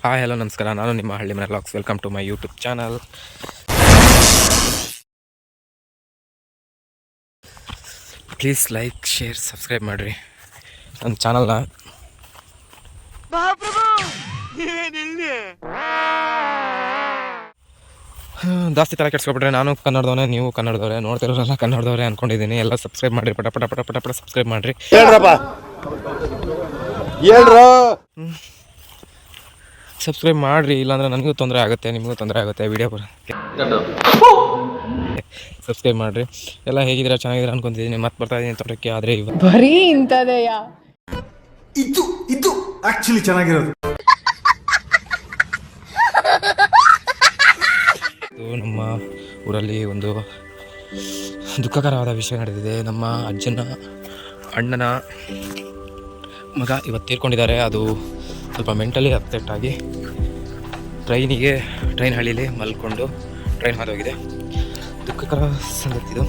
Hi hello ನಮಸ್ಕಾರ. ನಾನು ನಿಮ್ಮ ಹಳ್ಳಿ ಮನೆ vlogs. Welcome to my YouTube channel. Please like, share, subscribe ಮಾಡಿರಿ ನನ್ನ ಚಾನಲ್ನ. ಜಾಸ್ತಿ ತಲೆ ಕೆಡ್ಸ್ಕೊಬಿಟ್ರೆ ನಾನು ಕನ್ನಡದವನೇ, ನೀವು ಕನ್ನಡದವರೇ, ನೋಡ್ತಿರೋರೆಲ್ಲ ಕನ್ನಡದವರೇ ಅಂದ್ಕೊಂಡಿದ್ದೀನಿ. ಎಲ್ಲ ಸಬ್ಸ್ಕ್ರೈಬ್ ಮಾಡಿರಿ, ಪಟ ಪಟ ಪಟ ಪಟ ಪಟ ಸಬ್ಸ್ಕ್ರೈಬ್ ಮಾಡಿರಿ. ಸಬ್ಸ್ಕ್ರೈಬ್ ಮಾಡಿರಿ, ಇಲ್ಲಾಂದರೆ ನನಗೂ ತೊಂದರೆ ಆಗುತ್ತೆ, ನಿಮಗೂ ತೊಂದರೆ ಆಗುತ್ತೆ. ವಿಡಿಯೋ ಸಬ್ಸ್ಕ್ರೈಬ್ ಮಾಡಿರಿ. ಎಲ್ಲ ಹೇಗಿದ್ದೀರಾ? ಚೆನ್ನಾಗಿದ್ದೀರಾ ಅನ್ಕೊಂತಿದ್ದೀನಿ. ಮತ್ತೆ ಬರ್ತಾ ಇದ್ದೀನಿ ತೋಟಕ್ಕೆ. ಆದರೆ ಬರೀ ಇಂಥದೆಯಾ? ಇದು ಆಕ್ಚುಲಿ ಚೆನ್ನಾಗಿರೋದು. ನಮ್ಮ ಊರಲ್ಲಿ ಒಂದು ದುಃಖಕರವಾದ ವಿಷಯ ನಡೆದಿದೆ. ನಮ್ಮ ಅಜ್ಜನ ಅಣ್ಣನ ಮಗ ಇವತ್ತು ತೀರ್ಕೊಂಡಿದ್ದಾರೆ. ಅದು ಸ್ವಲ್ಪ ಮೆಂಟಲಿ ಅಪ್ಸೆಟ್ ಆಗಿ ಟ್ರೈನ್ ಹಳ್ಳಿಲಿ ಮಲ್ಕೊಂಡು ಟ್ರೈನ್ ಹಾದೋಗಿದೆ. ದುಃಖಕರ ಸಂಗತಿ ಇದು.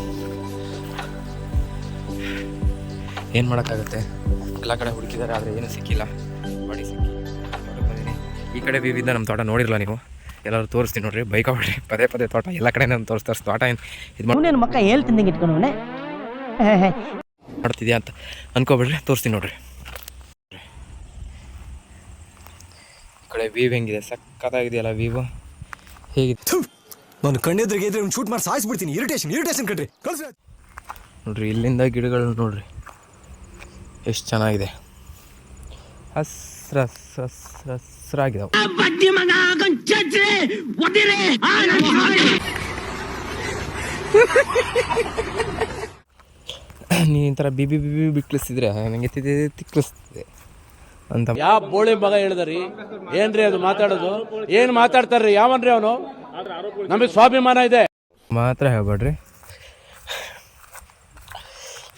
ಏನು ಮಾಡೋಕ್ಕಾಗುತ್ತೆ? ಎಲ್ಲ ಕಡೆ ಹುಡುಕಿದ್ದಾರೆ, ಆದರೆ ಏನೂ ಸಿಕ್ಕಿಲ್ಲ. ಬಾಡಿ ಸಿಕ್ಕಿ ಬಂದೀನಿ. ಈ ಕಡೆ ವಿವಿಧ ನಮ್ಮ ತೋಟ ನೋಡಿರಲ್ಲ ನೀವು. ಎಲ್ಲರೂ ತೋರಿಸ್ತೀನಿ ನೋಡ್ರಿ. ಬೈಕ್ ಹೊಡ್ರಿ, ಪದೇ ಪದೇ ತೋಟ ಎಲ್ಲ ಕಡೆ ನಾನು ತೋರಿಸ್ತಾರೆ. ತೋಟ ಏನು ಇದು ಮಕ್ಕ ಹೇಳ್ತಿದ್ದಂಗೆ ಇಟ್ಕೊಂಡವನೆ ಮಾಡ್ತಿದ್ಯಾ ಅಂತ ಅನ್ಕೋಬಿಡ್ರಿ. ತೋರಿಸ್ತೀನಿ ನೋಡ್ರಿ. ಈ ಕಡೆ ವೀವ್ ಹೆಂಗಿದೆ? ಸಕ್ಕತ್ತಾಗಿದೆಯಲ್ಲ ವೀವು. ಹೇಗಿದೆ ನಾನು ಕಣ್ಣೆದ್ರಿಗೆ ಇದ್ರೆ ಒಂದು ಶೂಟ್ ಮಾಡಿ ಸಾಯಿಸ್ಬಿಡ್ತೀನಿ. ಇರಿಟೇಷನ್ ಕಣ್ರಿ. ನೋಡ್ರಿ, ಇಲ್ಲಿಂದ ಗಿಡಗಳು ನೋಡ್ರಿ ಎಷ್ಟು ಚೆನ್ನಾಗಿದೆ. ಹಸ್ರಾಗಿದಾವೆ. ನೀ ಈ ಥರ ಬಿಬಿ ಬಿಕ್ಲಿಸಿದ್ರೆ ನನಗೆ ತಿಕ್ಲಿಸ್ತಿದೆ ಅಂತ. ಯಾವ ಬೋಳಿ ಮಗ ಹೇಳಿದ್ರಿ? ಏನ್ರಿ ಅದು ಮಾತಾಡೋದು? ಏನ್ ಮಾತಾಡ್ತಾರ್ರಿ? ಯಾವನ್ರಿ ಅವನು? ನಮಗೆ ಸ್ವಾಭಿಮಾನ ಇದೆ ಮಾತ್ರ ಹೇಳ್ಬೇಡ್ರಿ.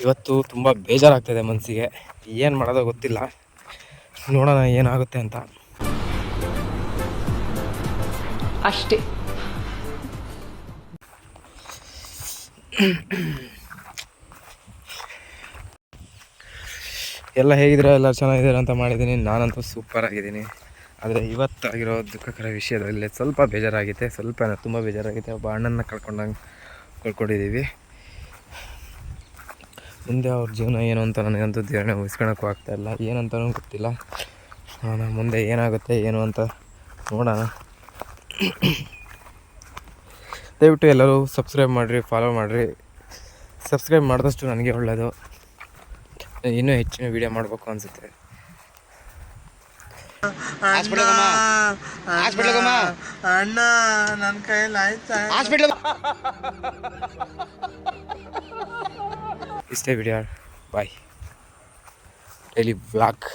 ಇವತ್ತು ತುಂಬ ಬೇಜಾರಾಗ್ತಾಯಿದೆ ಮನಸ್ಸಿಗೆ. ಏನು ಮಾಡೋದೋ ಗೊತ್ತಿಲ್ಲ. ನೋಡೋಣ ಏನಾಗುತ್ತೆ ಅಂತ ಅಷ್ಟೇ. ಎಲ್ಲ ಹೇಗಿದ್ದೀರಾ? ಎಲ್ಲ ಚೆನ್ನಾಗಿದ್ದೀರಾ ಅಂತ ಮಾಡಿದ್ದೀನಿ. ನಾನಂತೂ ಸೂಪರ್ ಆಗಿದ್ದೀನಿ. ಆದರೆ ಇವತ್ತಾಗಿರೋ ದುಃಖಕರ ವಿಷಯದಲ್ಲಿ ಸ್ವಲ್ಪ ಬೇಜಾರಾಗಿದೆ. ತುಂಬ ಬೇಜಾರಾಗಿದೆ. ಒಬ್ಬ ಅಣ್ಣನ ಕಳ್ಕೊಂಡಿದ್ದೀವಿ. ಮುಂದೆ ಅವ್ರ ಜೀವನ ಏನು ಅಂತ ನನಗಂತೂ ಧೀರಣೆ ಉಳಿಸ್ಕೊಳಕ್ಕೂ ಆಗ್ತಾಯಿಲ್ಲ. ಏನಂತನೂ ಗೊತ್ತಿಲ್ಲ. ಮುಂದೆ ಏನಾಗುತ್ತೆ ಏನು ಅಂತ ನೋಡೋಣ. ದಯವಿಟ್ಟು ಎಲ್ಲರೂ ಸಬ್ಸ್ಕ್ರೈಬ್ ಮಾಡಿರಿ, ಫಾಲೋ ಮಾಡಿರಿ. ಸಬ್ಸ್ಕ್ರೈಬ್ ಮಾಡಿದಷ್ಟು ನನಗೆ ಒಳ್ಳೆಯದು. ಇನ್ನೂ ಹೆಚ್ಚಿನ ವೀಡಿಯೋ ಮಾಡಬೇಕು ಅನಿಸುತ್ತೆ. ಅಣ್ಣ ನನ್ನ ಕೈಯಲ್ಲಿ ಆಯ್ತಾ? ಇಷ್ಟೇ ವಿಡಿಯೋ. ಬಾಯ್. Daily vlog.